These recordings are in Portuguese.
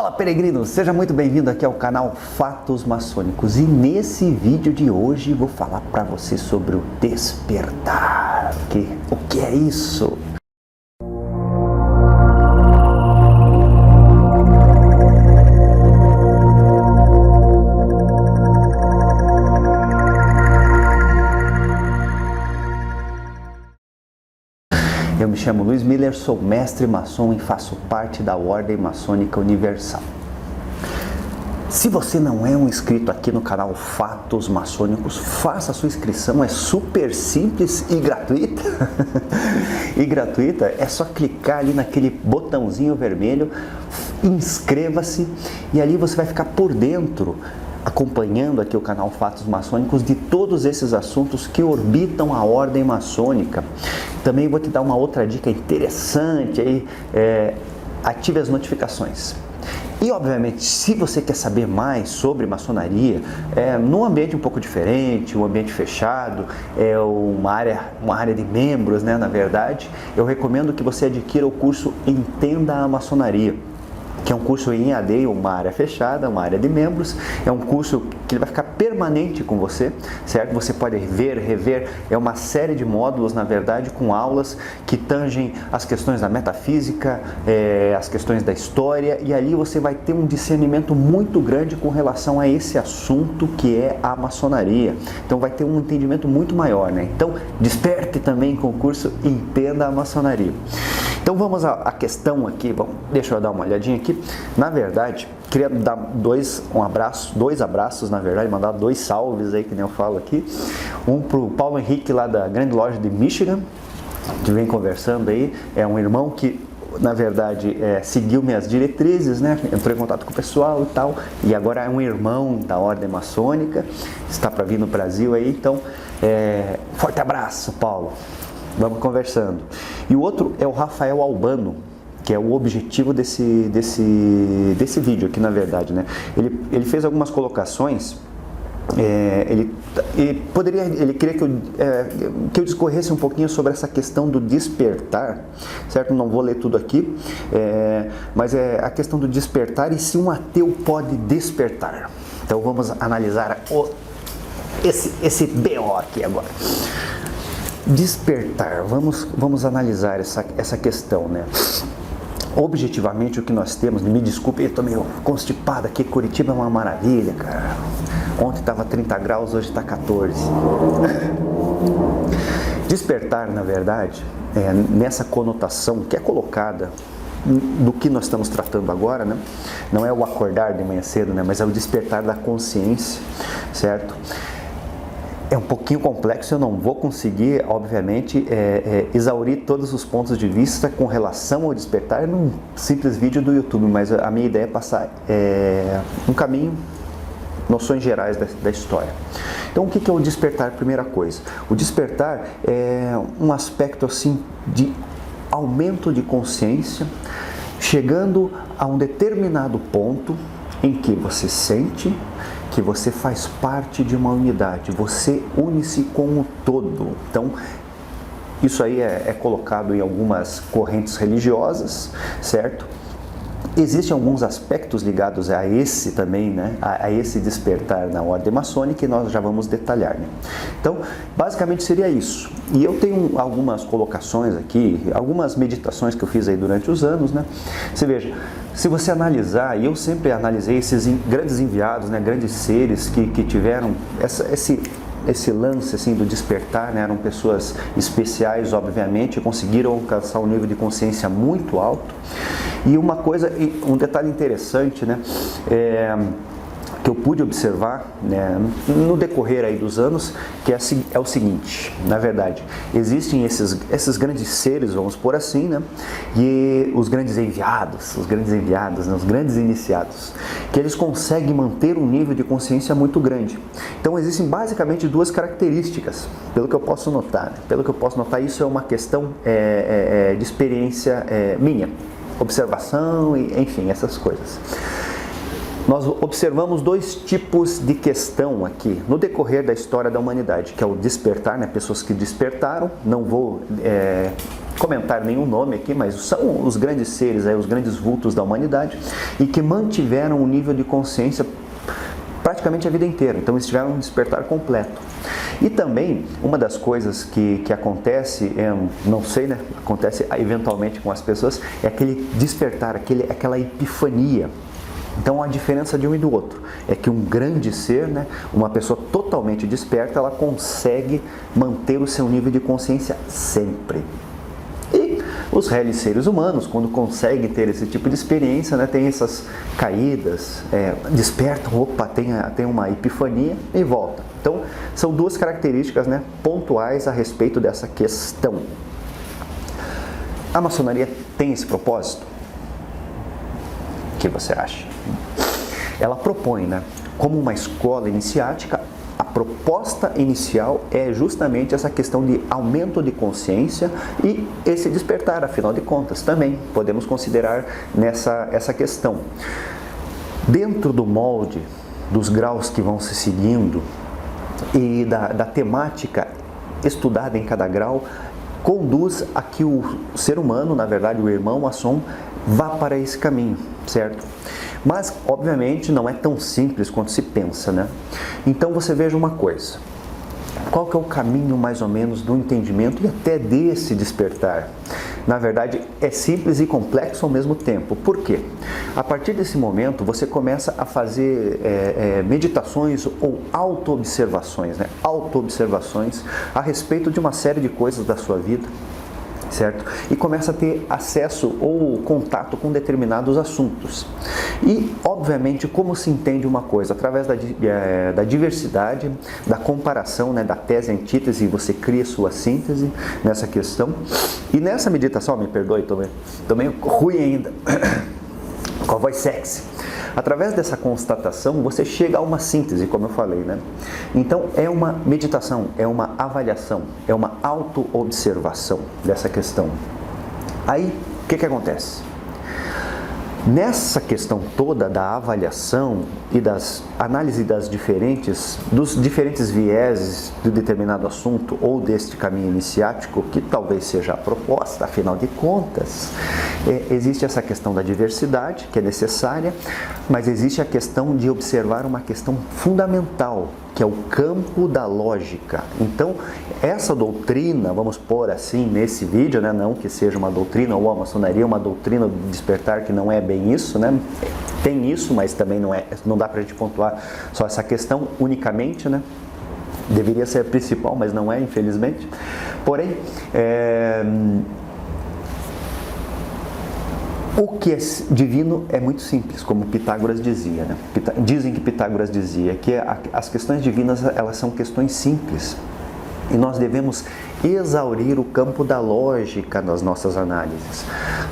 Fala, peregrino! Seja muito bem-vindo aqui ao canal Fatos Maçônicos. E nesse vídeo de hoje vou falar para você sobre o despertar. O que é isso? Eu me chamo Luiz Miller, sou mestre maçom e faço parte da Ordem Maçônica Universal. Se você não é um inscrito aqui no canal Fatos Maçônicos, faça a sua inscrição, é super simples e gratuita. E gratuita, é só clicar ali naquele botãozinho vermelho, inscreva-se e ali você vai ficar por dentro, acompanhando aqui o canal Fatos Maçônicos de todos esses assuntos que orbitam a Ordem Maçônica. Também vou te dar uma outra dica interessante aí, ative as notificações. E obviamente, se você quer saber mais sobre maçonaria, num ambiente um pouco diferente, um ambiente fechado, uma área de membros, né, na verdade, eu recomendo que você adquira o curso Entenda a Maçonaria, que é um curso em EAD, uma área fechada, uma área de membros. É um curso que vai ficar permanente com você, certo? Você pode ver, rever, é uma série de módulos, na verdade, com aulas que tangem as questões da metafísica, as questões da história, e ali você vai ter um discernimento muito grande com relação a esse assunto que é a maçonaria. Então vai ter um entendimento muito maior, né? Então desperte também com o curso Entenda a Maçonaria. Então vamos à questão aqui. Bom, deixa eu dar uma olhadinha aqui. Na verdade, queria dar dois abraços, na verdade, mandar dois salves aí, que nem eu falo aqui. Um para o Paulo Henrique, lá da Grande Loja de Michigan, que vem conversando aí. É um irmão que, na verdade, seguiu minhas diretrizes, né? Entrou em contato com o pessoal e tal. E agora é um irmão da Ordem Maçônica, está para vir no Brasil aí. Então, forte abraço, Paulo. Vamos conversando. E o outro é o Rafael Albano, que é o objetivo desse vídeo aqui, na verdade, né? Ele fez algumas colocações. Ele queria que eu discorresse um pouquinho sobre essa questão do despertar, certo? Não vou ler tudo aqui, mas é a questão do despertar e se um ateu pode despertar. Então vamos analisar esse BO aqui agora. Despertar, vamos analisar essa questão, né? Objetivamente o que nós temos, me desculpe, eu estou meio constipado aqui, Curitiba é uma maravilha, cara. Ontem estava 30 graus, hoje está 14. Despertar, na verdade, nessa conotação que é colocada do que nós estamos tratando agora, né? Não é o acordar de manhã cedo, né? Mas é o despertar da consciência, certo? É um pouquinho complexo, eu não vou conseguir, obviamente, exaurir todos os pontos de vista com relação ao despertar num simples vídeo do YouTube, mas a minha ideia é passar um caminho, noções gerais da história. Então, o que é o despertar? Primeira coisa, o despertar é um aspecto assim de aumento de consciência, chegando a um determinado ponto em que você sente que você faz parte de uma unidade, você une-se com o todo. Então, isso aí é colocado em algumas correntes religiosas, certo? Existem alguns aspectos ligados a esse também, né? A esse despertar na Ordem Maçônica, e nós já vamos detalhar, né? Então, basicamente seria isso. E eu tenho algumas colocações aqui, algumas meditações que eu fiz aí durante os anos, né? Você veja, se você analisar, e eu sempre analisei esses grandes enviados, né? Grandes seres que tiveram esse lance assim do despertar, né? Eram pessoas especiais, obviamente, conseguiram alcançar um nível de consciência muito alto. E um detalhe interessante, né? Que eu pude observar, né, no decorrer aí dos anos, que é o seguinte: na verdade, existem esses grandes seres, vamos por assim, né, e os grandes enviados, né, os grandes iniciados, que eles conseguem manter um nível de consciência muito grande. Então existem basicamente duas características, pelo que eu posso notar, né? Pelo que eu posso notar, isso é uma questão de experiência minha, observação e, enfim, essas coisas. Nós observamos dois tipos de questão aqui no decorrer da história da humanidade, que é o despertar, né? Pessoas que despertaram. Não vou comentar nenhum nome aqui, mas são os grandes seres, os grandes vultos da humanidade e que mantiveram um nível de consciência praticamente a vida inteira. Então eles tiveram um despertar completo. E também, uma das coisas que acontece, não sei, né, acontece eventualmente com as pessoas, é aquele despertar, aquela epifania. Então a diferença de um e do outro é que um grande ser, né, uma pessoa totalmente desperta, ela consegue manter o seu nível de consciência sempre. E os réis seres humanos, quando conseguem ter esse tipo de experiência, né, tem essas caídas, despertam, opa, tem uma epifania e volta. Então, são duas características, né, pontuais a respeito dessa questão. A maçonaria tem esse propósito? O que você acha? Ela propõe, né, como uma escola iniciática, a proposta inicial é justamente essa questão de aumento de consciência e esse despertar, afinal de contas, também podemos considerar essa questão. Dentro do molde dos graus que vão se seguindo e da temática estudada em cada grau, conduz a que o ser humano, na verdade o irmão maçom, vá para esse caminho, certo? Mas, obviamente, não é tão simples quanto se pensa, né? Então, você veja uma coisa. Qual que é o caminho, mais ou menos, do entendimento e até desse despertar? Na verdade, é simples e complexo ao mesmo tempo. Por quê? A partir desse momento, você começa a fazer meditações ou auto-observações, né? Auto-observações a respeito de uma série de coisas da sua vida, certo? E começa a ter acesso ou contato com determinados assuntos. E, obviamente, como se entende uma coisa? Através da diversidade, da comparação, né, da tese e antítese, você cria sua síntese nessa questão. E nessa meditação, me perdoe, tô meio ruim ainda, com a voz sexy. Através dessa constatação, você chega a uma síntese, como eu falei, né? Então, é uma meditação, é uma avaliação, é uma auto-observação dessa questão. Aí, o que acontece? Nessa questão toda da avaliação e das análise dos diferentes vieses de determinado assunto ou deste caminho iniciático, que talvez seja a proposta, afinal de contas, existe essa questão da diversidade, que é necessária, mas existe a questão de observar uma questão fundamental, que é o campo da lógica. Então, essa doutrina, vamos pôr assim nesse vídeo, né, não que seja uma doutrina ou a maçonaria, uma doutrina do despertar, que não é bem isso, né? Tem isso, mas também não dá pra gente pontuar só essa questão unicamente, né? Deveria ser a principal, mas não é, infelizmente. Porém, o que é divino é muito simples, como Pitágoras dizia, né? Dizem que Pitágoras dizia que as questões divinas, elas são questões simples. E nós devemos exaurir o campo da lógica nas nossas análises,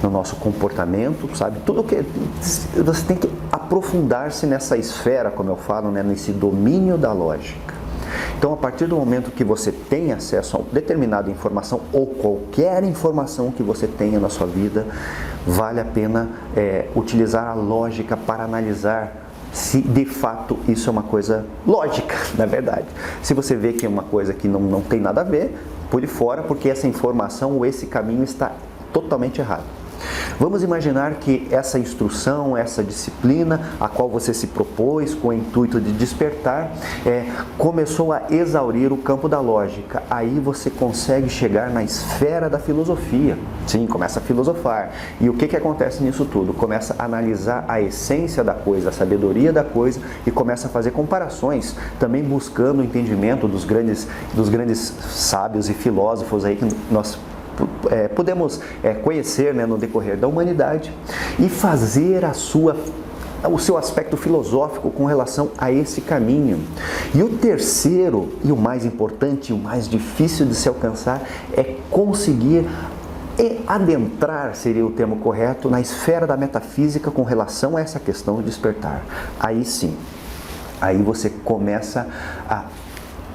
no nosso comportamento, sabe? Tudo que você tem que aprofundar-se nessa esfera, como eu falo, né? Nesse domínio da lógica. Então, a partir do momento que você tem acesso a determinada informação ou qualquer informação que você tenha na sua vida, vale a pena utilizar a lógica para analisar se de fato isso é uma coisa lógica, na verdade. Se você vê que é uma coisa que não tem nada a ver, pule fora, porque essa informação ou esse caminho está totalmente errado. Vamos imaginar que essa instrução, essa disciplina, a qual você se propôs com o intuito de despertar, começou a exaurir o campo da lógica. Aí você consegue chegar na esfera da filosofia. Sim, começa a filosofar. E o que acontece nisso tudo? Começa a analisar a essência da coisa, a sabedoria da coisa e começa a fazer comparações, também buscando o entendimento dos grandes sábios e filósofos aí que nós podemos conhecer, né, no decorrer da humanidade e fazer o seu aspecto filosófico com relação a esse caminho. E o terceiro, e o mais importante, e o mais difícil de se alcançar, é conseguir adentrar, seria o termo correto, na esfera da metafísica com relação a essa questão do despertar. Aí sim, aí você começa a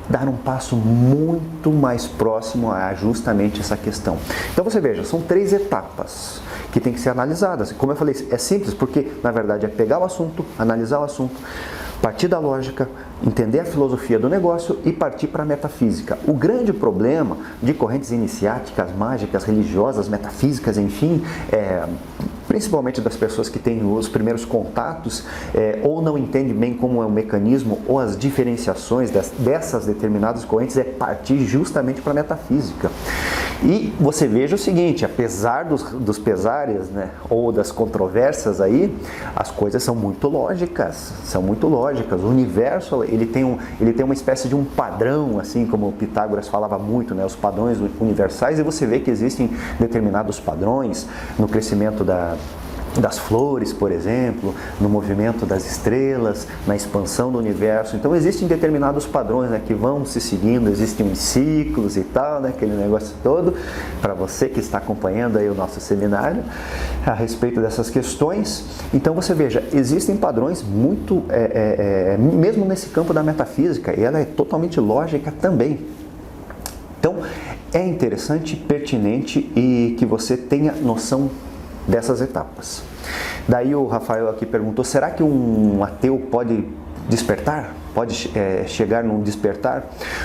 dar um passo muito mais próximo a justamente essa questão. Então você veja, são 3 etapas que tem que ser analisadas. Como eu falei, é simples porque, na verdade, é pegar o assunto, analisar o assunto, partir da lógica, entender a filosofia do negócio e partir para a metafísica. O grande problema de correntes iniciáticas, mágicas, religiosas, metafísicas, enfim, principalmente das pessoas que têm os primeiros contatos, ou não entendem bem como é o mecanismo ou as diferenciações dessas determinadas correntes, é partir justamente para a metafísica. E você veja o seguinte, apesar dos pesares, né, ou das controvérsias aí, as coisas são muito lógicas, O universo, ele tem uma espécie de um padrão, assim como o Pitágoras falava muito, né, os padrões universais, e você vê que existem determinados padrões no crescimento das flores, por exemplo, no movimento das estrelas, na expansão do universo. Então existem determinados padrões, né, que vão se seguindo, existem uns ciclos e tal, né, aquele negócio todo, para você que está acompanhando aí o nosso seminário a respeito dessas questões. Então você veja, existem padrões muito, mesmo nesse campo da metafísica, e ela é totalmente lógica também. Então é interessante, pertinente e que você tenha noção dessas etapas. Daí o Rafael aqui perguntou, será que um ateu pode despertar? Pode chegar num despertar?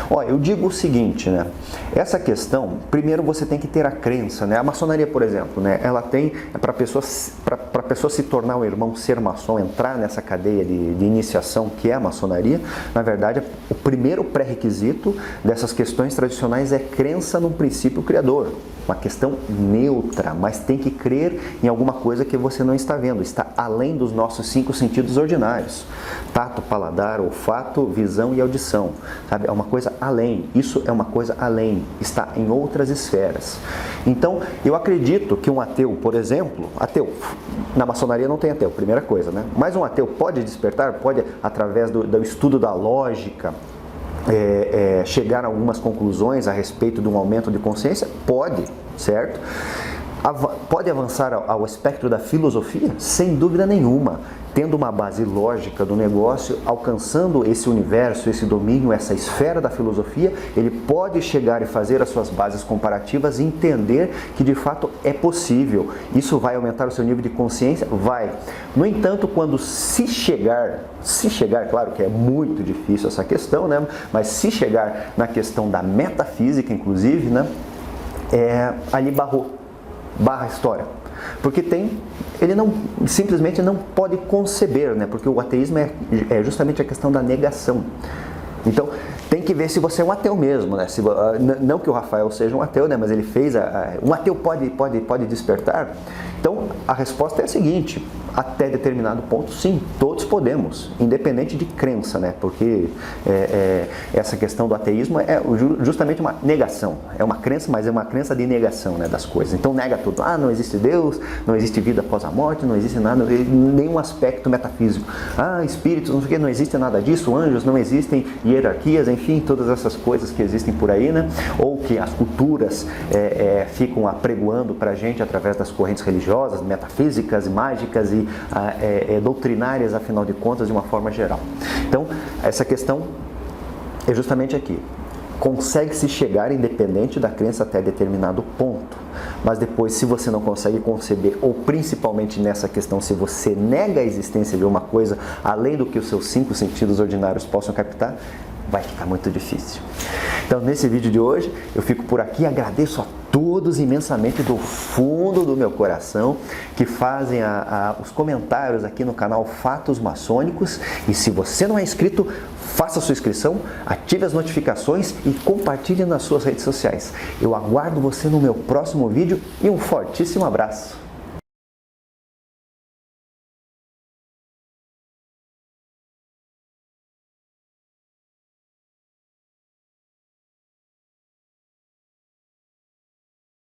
Olha, eu digo o seguinte, né? Essa questão, primeiro você tem que ter a crença, né? A maçonaria, por exemplo, né? Ela tem, para a pessoa se tornar um irmão, ser maçom, entrar nessa cadeia de iniciação que é a maçonaria, na verdade, o primeiro pré-requisito dessas questões tradicionais é crença num princípio criador. Uma questão neutra, mas tem que crer em alguma coisa que você não está vendo, está além dos nossos 5 sentidos ordinários. Tato, paladar, olfato, visão e audição. Sabe? É uma coisa além, isso é uma coisa além, está em outras esferas. Então, eu acredito que um ateu, por exemplo, na maçonaria não tem ateu, primeira coisa, né? Mas um ateu pode despertar, pode, através do estudo da lógica, chegar a algumas conclusões a respeito de um aumento de consciência? Pode, certo? Pode avançar ao espectro da filosofia? Sem dúvida nenhuma. Tendo uma base lógica do negócio, alcançando esse universo, esse domínio, essa esfera da filosofia, ele pode chegar e fazer as suas bases comparativas e entender que de fato é possível. Isso vai aumentar o seu nível de consciência? Vai. No entanto, quando se chegar, claro que é muito difícil essa questão, né? Mas se chegar na questão da metafísica, inclusive, né? Ali barra a história. Porque ele simplesmente não pode conceber, né? Porque o ateísmo é justamente a questão da negação. Então, tem que ver se você é um ateu mesmo, né? Não que o Rafael seja um ateu, né? Mas ele fez um ateu pode despertar? Então, a resposta é a seguinte, até determinado ponto, sim, todos podemos, independente de crença, né? Porque essa questão do ateísmo é justamente uma negação, é uma crença, mas é uma crença de negação, né, das coisas. Então nega tudo, não existe Deus, não existe vida após a morte, não existe nada, nenhum aspecto metafísico. Espíritos, não sei o que, não existe nada disso, anjos, não existem hierarquias, enfim, todas essas coisas que existem por aí, né? Ou que as culturas ficam apregoando pra gente através das correntes religiosas, metafísicas, mágicas e doutrinárias, afinal de contas, de uma forma geral. Então, essa questão é justamente aqui. Consegue-se chegar independente da crença até determinado ponto, mas depois, se você não consegue conceber, ou principalmente nessa questão, se você nega a existência de uma coisa além do que os seus 5 sentidos ordinários possam captar, vai ficar muito difícil. Então, nesse vídeo de hoje, eu fico por aqui, agradeço a todos imensamente do fundo do meu coração que fazem os comentários aqui no canal Fatos Maçônicos, e se você não é inscrito, faça sua inscrição, ative as notificações e compartilhe nas suas redes sociais. Eu aguardo você no meu próximo vídeo e um fortíssimo abraço!